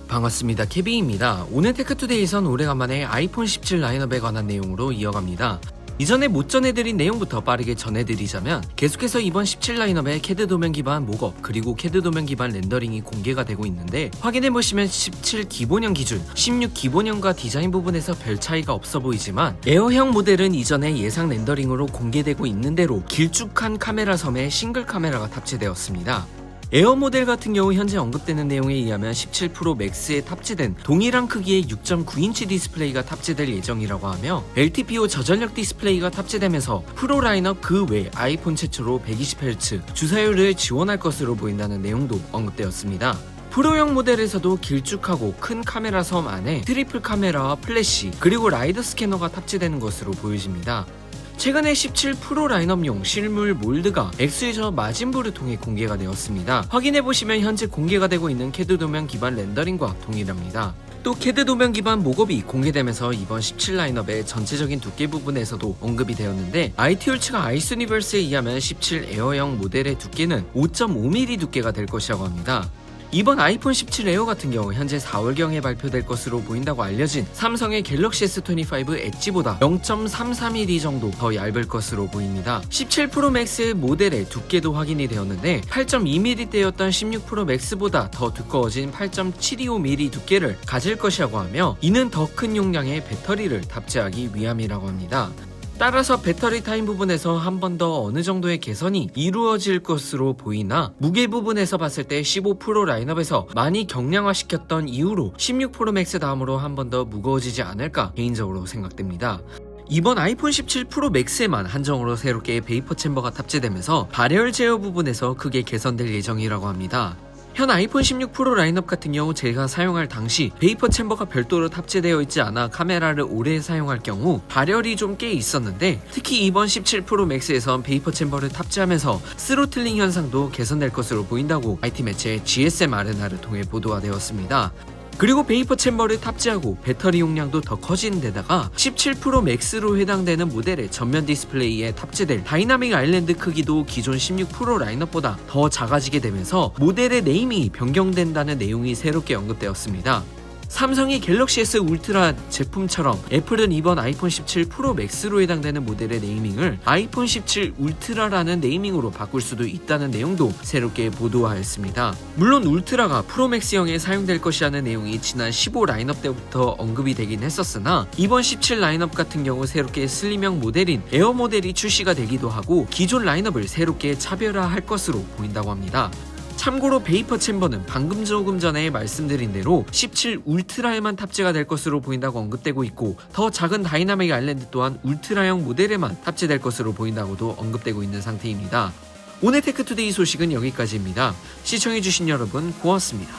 반갑습니다. 케빈입니다. 오늘 테크투데이에선 오래간만에 아이폰 17 라인업에 관한 내용으로 이어갑니다. 이전에 못 전해드린 내용부터 빠르게 전해드리자면 계속해서 이번 17 라인업에 캐드 도면 기반 목업 그리고 캐드 도면 기반 렌더링이 공개가 되고 있는데, 확인해보시면 17 기본형 기준 16 기본형과 디자인 부분에서 별 차이가 없어 보이지만 에어형 모델은 이전에 예상 렌더링으로 공개되고 있는 대로 길쭉한 카메라 섬에 싱글 카메라가 탑재되었습니다. 에어 모델 같은 경우 현재 언급되는 내용에 의하면 17 프로 맥스에 탑재된 동일한 크기의 6.9인치 디스플레이가 탑재될 예정이라고 하며 LTPO 저전력 디스플레이가 탑재되면서 프로 라인업 그 외 아이폰 최초로 120Hz 주사율을 지원할 것으로 보인다는 내용도 언급되었습니다. 프로형 모델에서도 길쭉하고 큰 카메라 섬 안에 트리플 카메라와 플래시 그리고 라이더 스캐너가 탑재되는 것으로 보여집니다. 최근에 17 프로 라인업용 실물 몰드가 엑스유저 마진부를 통해 공개가 되었습니다. 확인해보시면 현재 공개가 되고 있는 캐드 도면 기반 렌더링과 동일합니다. 또 캐드 도면 기반 목업이 공개되면서 이번 17 라인업의 전체적인 두께 부분에서도 언급이 되었는데, IT홀츠가 아이스유니버스에 의하면 17 에어형 모델의 두께는 5.5mm 두께가 될 것이라고 합니다. 이번 아이폰 17 에어 같은 경우 현재 4월경에 발표될 것으로 보인다고 알려진 삼성의 갤럭시 S25 엣지보다 0.33mm 정도 더 얇을 것으로 보입니다. 17 프로 맥스의 모델의 두께도 확인이 되었는데 8.2mm대였던 16 프로 맥스보다 더 두꺼워진 8.725mm 두께를 가질 것이라고 하며, 이는 더 큰 용량의 배터리를 탑재하기 위함이라고 합니다. 따라서 배터리 타임 부분에서 한 번 더 어느 정도의 개선이 이루어질 것으로 보이나, 무게 부분에서 봤을 때 15 프로 라인업에서 많이 경량화시켰던 이후로 16 프로 맥스 다음으로 한 번 더 무거워지지 않을까 개인적으로 생각됩니다. 이번 아이폰 17 프로 맥스에만 한정으로 새롭게 베이퍼 챔버가 탑재되면서 발열 제어 부분에서 크게 개선될 예정이라고 합니다. 현 아이폰 16 프로 라인업 같은 경우 제가 사용할 당시 베이퍼 챔버가 별도로 탑재되어 있지 않아 카메라를 오래 사용할 경우 발열이 좀 꽤 있었는데, 특히 이번 17 프로 맥스에선 베이퍼 챔버를 탑재하면서 스로틀링 현상도 개선될 것으로 보인다고 IT 매체 GSM-R&R을 통해 보도가 되었습니다. 그리고 베이퍼 챔버를 탑재하고 배터리 용량도 더 커지는 데다가 17 프로 맥스로 해당되는 모델의 전면 디스플레이에 탑재될 다이나믹 아일랜드 크기도 기존 16 프로 라인업보다 더 작아지게 되면서 모델의 네이밍이 변경된다는 내용이 새롭게 언급되었습니다. 삼성이 갤럭시 S 울트라 제품처럼 애플은 이번 아이폰 17 프로 맥스로 해당되는 모델의 네이밍을 아이폰 17 울트라라는 네이밍으로 바꿀 수도 있다는 내용도 새롭게 보도하였습니다. 물론 울트라가 프로 맥스형에 사용될 것이라는 내용이 지난 15 라인업 때부터 언급이 되긴 했었으나, 이번 17 라인업 같은 경우 새롭게 슬림형 모델인 에어 모델이 출시가 되기도 하고 기존 라인업을 새롭게 차별화할 것으로 보인다고 합니다. 참고로 베이퍼 챔버는 방금 조금 전에 말씀드린 대로 17 울트라에만 탑재가 될 것으로 보인다고 언급되고 있고, 더 작은 다이나믹 아일랜드 또한 울트라형 모델에만 탑재될 것으로 보인다고도 언급되고 있는 상태입니다. 오늘 테크투데이 소식은 여기까지입니다. 시청해주신 여러분 고맙습니다.